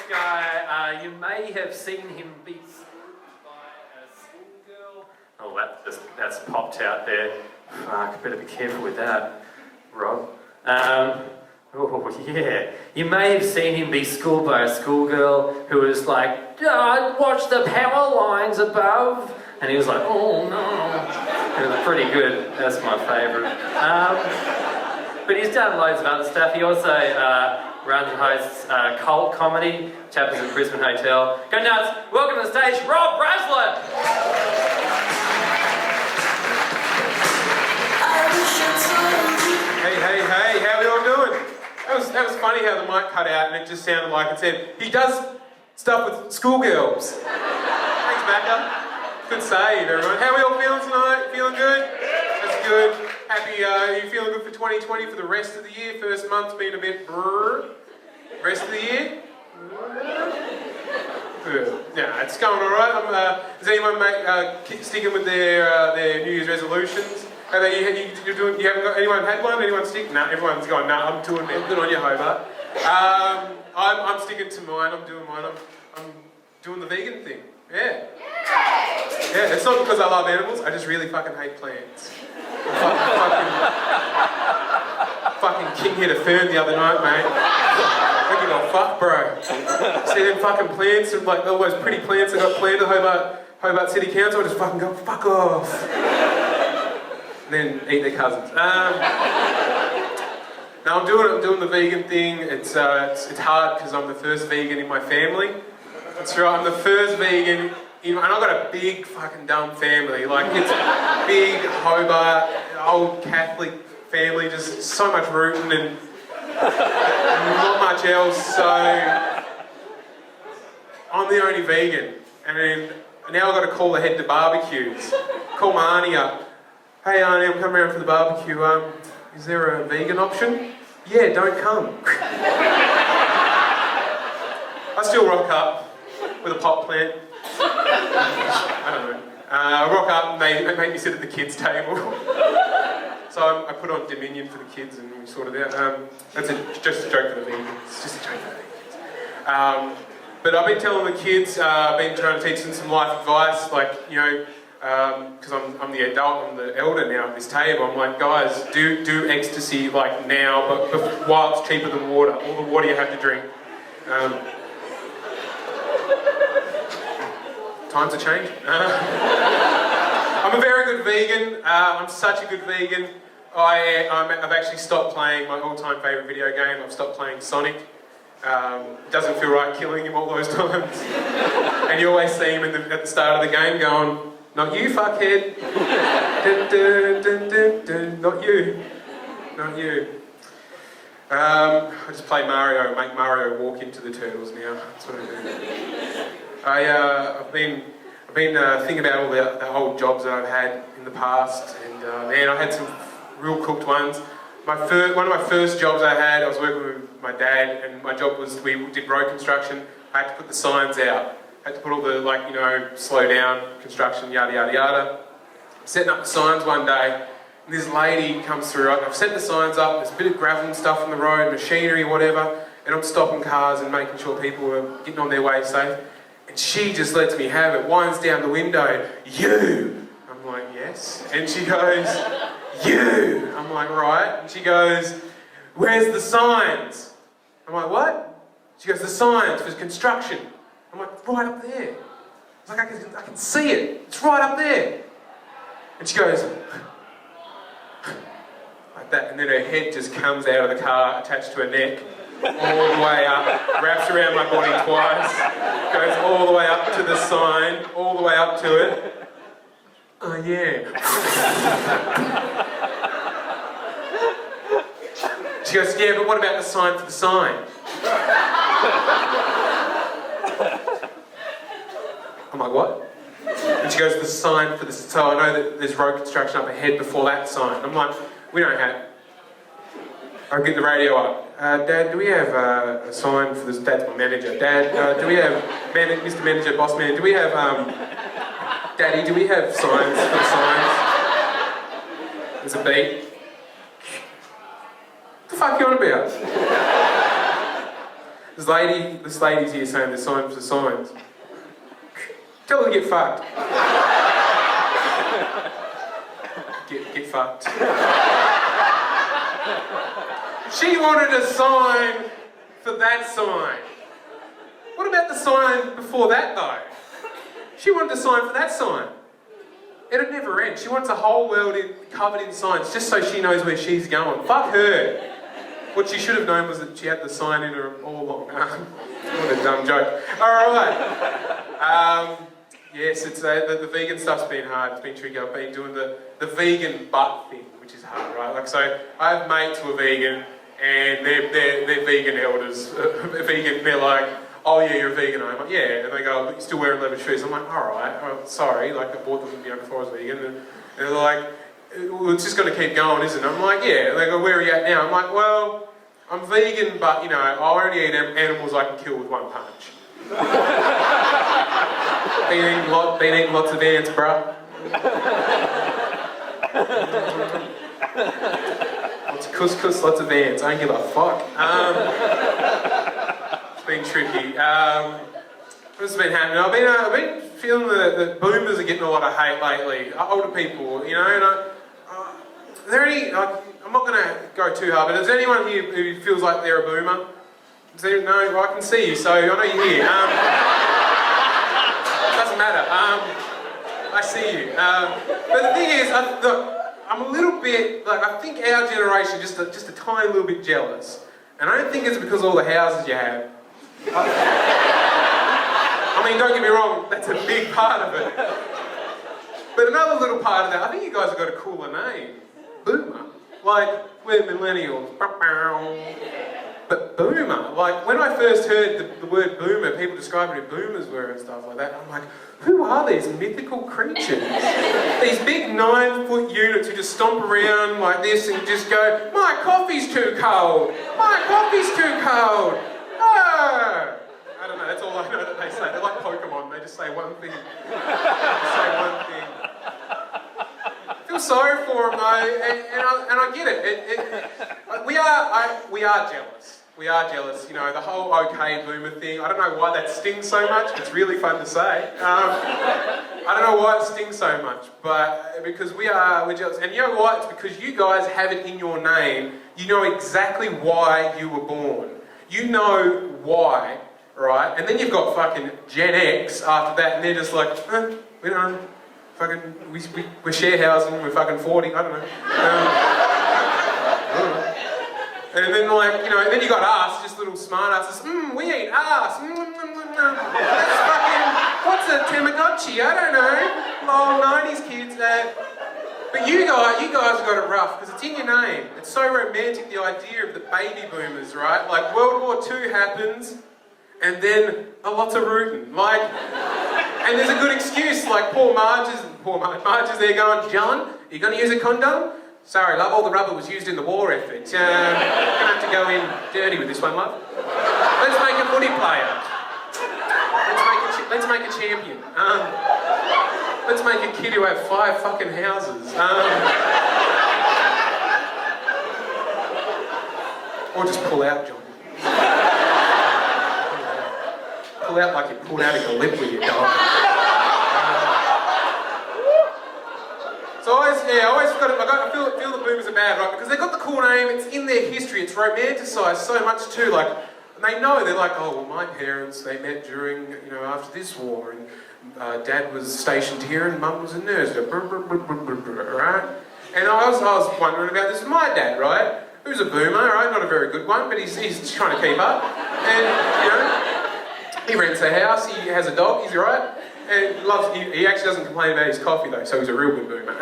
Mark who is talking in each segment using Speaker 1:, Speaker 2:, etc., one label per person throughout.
Speaker 1: guy, you may have seen him be schooled by a schoolgirl. Oh, that's popped out there. Fuck, better be careful with that, Rob. Oh, yeah. You may have seen him be schooled by a schoolgirl who was like, watch the power lines above. And he was like, oh no. It was pretty good. That's my favourite. But he's done loads of other stuff. He also runs and hosts cult comedy, chapters at Brisbane Hotel. Go nuts! Welcome to the stage, Rob Braslett!
Speaker 2: Hey, how are we all doing? That was funny how the mic cut out and it just sounded like it said, he does stuff with schoolgirls. Thanks, Bakker. Good save, everyone. How are we all feeling tonight? Feeling good? That's good. Happy, are you feeling good for 2020 for the rest of the year? First month's been a bit brrr. Rest of the year? Good. Yeah, it's going alright. Is anyone sticking with their New Year's resolutions? How about you? You haven't got anyone had one? Anyone stick? No, everyone's gone. No, I'm doing it. Good on you, Hobart. I'm sticking to mine. I'm doing mine. I'm doing the vegan thing. Yeah. Yeah, it's not because I love animals. I just really fucking hate plants. Fucking king hit a fern the other night, mate. I give a fuck, bro. See them fucking plants, and like all those pretty plants that got planted at Hobart City Council, I just fucking go, fuck off. And then eat their cousins. No, I'm doing the vegan thing. It's hard because I'm the first vegan in my family. That's right, I'm the first vegan, and I've got a big fucking dumb family. Like, it's big Hobart, old Catholic family, just so much rooting and not much else, so I'm the only vegan. And then now I've got to call ahead to barbecues. Call my auntie up. Hey auntie, I'm coming around for the barbecue, is there a vegan option? Yeah, don't come. I still rock up with a pot plant. I don't know. I rock up and they make me sit at the kids' table. So I put on Dominion for the kids and we sorted it out. That's just a joke for the vegans. It's just a joke for the vegans. But I've been telling the kids, I've been trying to teach them some life advice, like, you know, because I'm the adult, I'm the elder now at this table. I'm like, guys, do ecstasy like now, but while it's cheaper than water. All the water you have to drink. Times are changing. I'm a very good vegan. I'm such a good vegan. I've actually stopped playing my all-time favourite video game. I've stopped playing Sonic. It doesn't feel right killing him all those times. And you always see him at the start of the game going, not you, fuckhead. Dun, dun, dun, dun, dun. Not you. Not you. I just play Mario and make Mario walk into the turtles now. That's what I do. I've been thinking about all the old jobs that I've had in the past, and man, I had some real cooked ones. One of my first jobs I had, I was working with my dad, and my job was, we did road construction. I had to put the signs out. I had to put all the, like, you know, slow down, construction, yada, yada, yada. I'm setting up the signs one day, and this lady comes through. I've set the signs up, there's a bit of gravel and stuff on the road, machinery, whatever, and I'm stopping cars and making sure people are getting on their way safe. And she just lets me have it, winds down the window, you! I'm like, yes. And she goes, you! I'm like, right. And she goes, where's the signs? I'm like, what? She goes, the signs for construction. I'm like, right up there. It's like, I can see it. It's right up there. And she goes, like that. And then her head just comes out of the car, attached to her neck, all the way up, wraps around my body twice, goes all the way up to the sign, all the way up to it. Oh yeah. She goes, yeah, but what about the sign for the sign? I'm like, what? And she goes, the sign for the... So I know that there's road construction up ahead before that sign. I'm like, we don't have... I get the radio up. Dad, do we have a sign for this? Dad's my manager. Dad, do we have... Mr. Manager, boss man, do we have... Daddy, do we have signs for the signs? There's a beat. What the fuck are you on about? This lady's here saying there's signs for signs. Tell her to get fucked. Get fucked. She wanted a sign for that sign. What about the sign before that though? She wanted a sign for that sign. It'd never end. She wants a whole world covered in signs just so she knows where she's going. Fuck her. What she should have known was that she had the sign in her all along. What a dumb joke. Alright. Yes, it's the vegan stuff's been hard. It's been tricky. I've been doing the vegan butt thing, which is hard, right? Like, so I have mates who are vegan, and they're vegan elders. Vegan, they're like, oh yeah, you're a vegan. I'm like, yeah. And they go, but you're still wearing leather shoes. I'm like, alright, sorry. Like, I bought them before I was vegan. And they're like, well, it's just going to keep going, isn't it? I'm like, yeah. And they go, where are you at now? I'm like, well, I'm vegan, but, you know, I only eat animals I can kill with one punch. Been eating lots of ants, bruh. Lots of couscous, lots of ants. I don't give a fuck. It's been tricky. What's been happening? I've been feeling that boomers are getting a lot of hate lately. Older people, you know. And are there any? I'm not going to go too hard, but is there anyone here who feels like they're a boomer? Is there, no, I can see you, so I know you're here. Doesn't matter. I see you. But the thing is, I'm a little bit, like, I think our generation just a tiny little bit jealous. And I don't think it's because of all the houses you have. I mean, don't get me wrong, that's a big part of it. But another little part of that, I think you guys have got a cooler name. Boomer. Like, we're millennials. But boomer, like when I first heard the word boomer, people describing who boomers were and stuff like that, I'm like, who are these mythical creatures? These big 9-foot units who just stomp around like this and just go, my coffee's too cold, my coffee's too cold, ah! I don't know, that's all I know that they say. They're like Pokemon, they just say one thing. I feel sorry for them though, and I get it. We are jealous. We are jealous, you know, the whole okay boomer thing. I don't know why that stings so much. It's really fun to say. I don't know why it stings so much, but because we're jealous. And you know why? It's because you guys have it in your name. You know exactly why you were born. You know why, right? And then you've got fucking Gen X after that, and they're just like, we don't. Fucking, we're share housing, we're fucking 40, I don't know. And then like, you know, and then you got us, just little smart asses, we eat ass, that's fucking, what's a Tamagotchi, I don't know. Lol, 90s kids, But you guys have got it rough, because it's in your name. It's so romantic, the idea of the baby boomers, right? Like, World War II happens, and then lots of rooting. Like, and there's a good excuse, like poor Marge is there going, John, are you going to use a condom? Sorry, love, all the rubber was used in the war effort. You're going to have to go in dirty with this one, love. Let's make a footy player. Let's make a champion. Let's make a kid who have 5 fucking houses. Or just pull out, John. Pull out like you pulled out of your lip when you died. So I feel the boomers are bad, right? Because they've got the cool name, it's in their history, it's romanticised so much too. Like, and they know, they're like, oh, well, my parents, they met during, you know, after this war, and Dad was stationed here and Mum was a nurse, right? And I was wondering about this with my dad, right? Who's a boomer, right? Not a very good one, but he's trying to keep up. And, you know, he rents a house, he has a dog, he's alright. And he actually doesn't complain about his coffee though, so he's a real good boomer.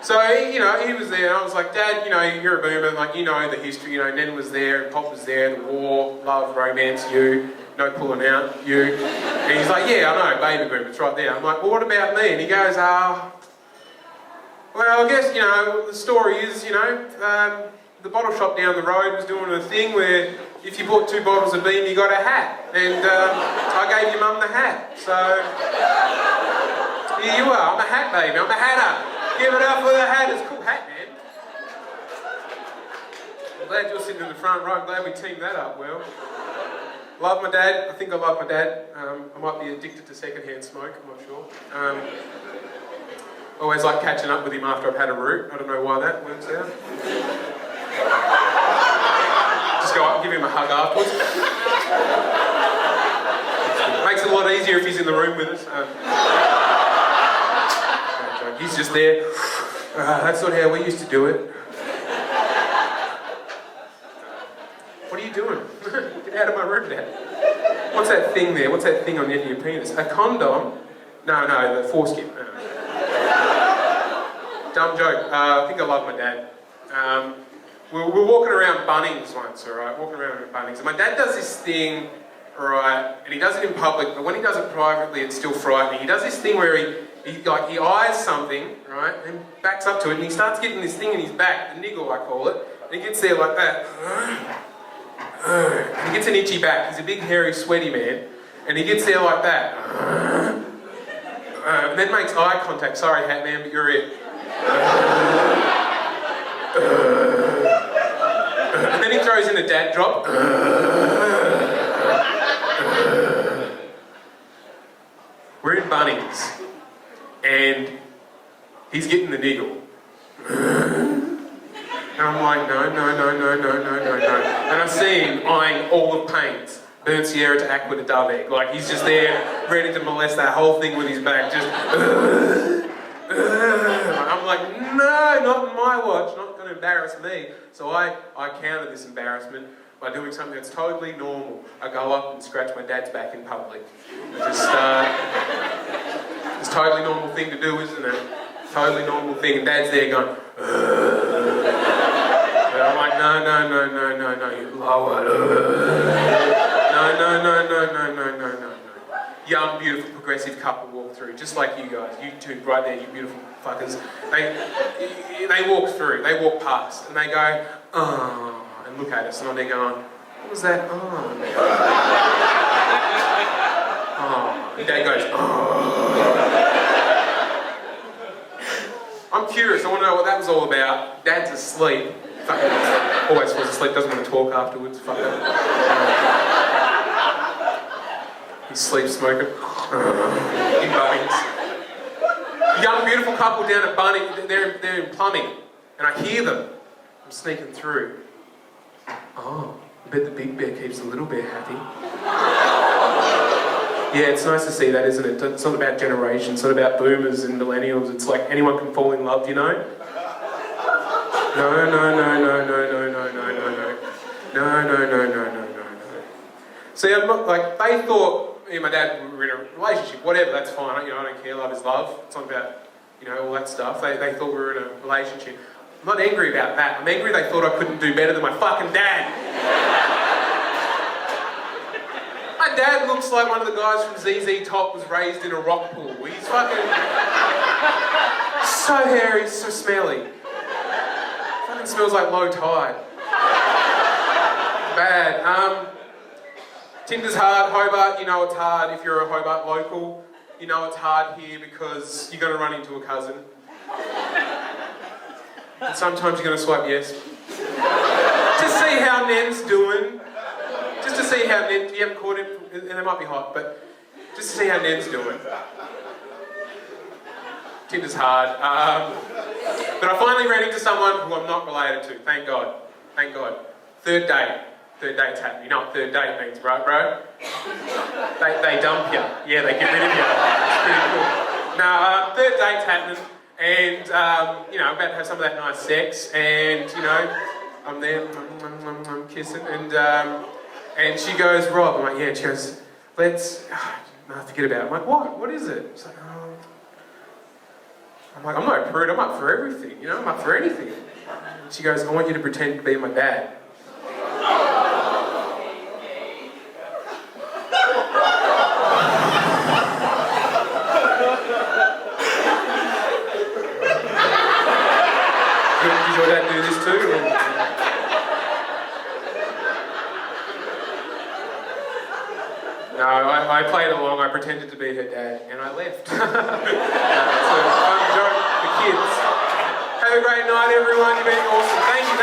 Speaker 2: So, you know, he was there and I was like, Dad, you know, you're a boomer, like, you know the history, you know, Nen was there and Pop was there, the war, love, romance, you, no pulling out, you. And he's like, yeah, I know, baby boomer, it's right there. I'm like, well, what about me? And he goes, well, I guess, you know, the story is, you know, the bottle shop down the road was doing a thing where if you bought 2 bottles of Beam, you got a hat. And I gave your mum the hat. So, here you are. I'm a hat baby. I'm a hatter. Give it up for the hat. It's a cool hat, man. I'm glad you're sitting in the front row. I'm glad we teamed that up well. Love my dad. I think I love my dad. I might be addicted to secondhand smoke, I'm not sure. Always like catching up with him after I've had a root. I don't know why that works out. Just go up and give him a hug afterwards. Makes it a lot easier if he's in the room with us. He's just there. That's not how we used to do it. What are you doing? Get out of my room, Dad. What's that thing there? What's that thing on the end of your penis? A condom? No, the foreskin. Dumb joke. I think I love my dad. We're walking around Bunnings once, alright? Walking around Bunnings. And my dad does this thing, alright, and he does it in public, but when he does it privately, it's still frightening. He does this thing where he eyes something, right, and backs up to it, and he starts getting this thing in his back, the niggle I call it, and he gets there like that. And he gets an itchy back. He's a big, hairy, sweaty man, and he gets there like that. And then makes eye contact. Sorry, Hat Man, but you're it. And then he throws in a dad drop. We're in Bunnings, and he's getting the niggle. And I'm like, no. And I see him eyeing all the paints. Burnt Sierra to Aqua to Dove Egg. Like, he's just there, ready to molest that whole thing with his back. Just, I'm like, no, not my watch. Not going to embarrass me. So I counter this embarrassment by doing something that's totally normal. I go up and scratch my dad's back in public. It's a totally normal thing to do, isn't it? Totally normal thing. And Dad's there going, and I'm like, no, you lower. No. Young, beautiful, progressive couple walk through, just like you guys. You two, right there, you beautiful fuckers. They walk through, they walk past, and they go, oh, and look at us, and they're going, what was that? Oh. And Dad goes, oh. I'm curious, I want to know what that was all about. Dad's asleep. Fucker. Always falls asleep, doesn't want to talk afterwards. Fucker. He sleeps smoking. In Bunnings. Young, beautiful couple down at Bunnings, they're in plumbing. And I hear them. I'm sneaking through. Oh, I bet the big bear keeps the little bear happy. Yeah, it's nice to see that, isn't it? It's not about generations, it's not about boomers and millennials. It's like anyone can fall in love, you know? No. See, I'm not, like, they thought me and my dad were in a relationship, whatever, that's fine, I don't care, love is love. It's not about, all that stuff. They thought we were in a relationship. I'm not angry about that. I'm angry they thought I couldn't do better than my fucking dad. My dad looks like one of the guys from ZZ Top was raised in a rock pool. He's fucking so hairy, so smelly. Fucking smells like low tide. Bad. Tinder's hard. Hobart, you know it's hard if you're a Hobart local. You know it's hard here because you're going to run into a cousin. And sometimes you're going to swipe yes. To see how Nen's doing. Just to see how Nen, you haven't caught him, and they might be hot, but just to see how Nen's doing. Tinder's hard. But I finally ran into someone who I'm not related to, thank God. Thank God. Third date's happening. You know what third date means, right, bro? They dump you. Yeah, they get rid of you. It's pretty cool. Now, third date's happening, and, I'm about to have some of that nice sex, and, I'm there, I'm kissing, and she goes, Rob, I'm like, yeah, and she goes, forget about it. I'm like, what? What is it? She's like, oh. I'm like, I'm not a prude, I'm up for everything, I'm up for anything. And she goes, I want you to pretend to be my dad. Did your dad do this too? Or? No, I played along, I pretended to be her dad, and I left. It's a fun joke for kids. Have a great night, everyone. You've been awesome. Thank you.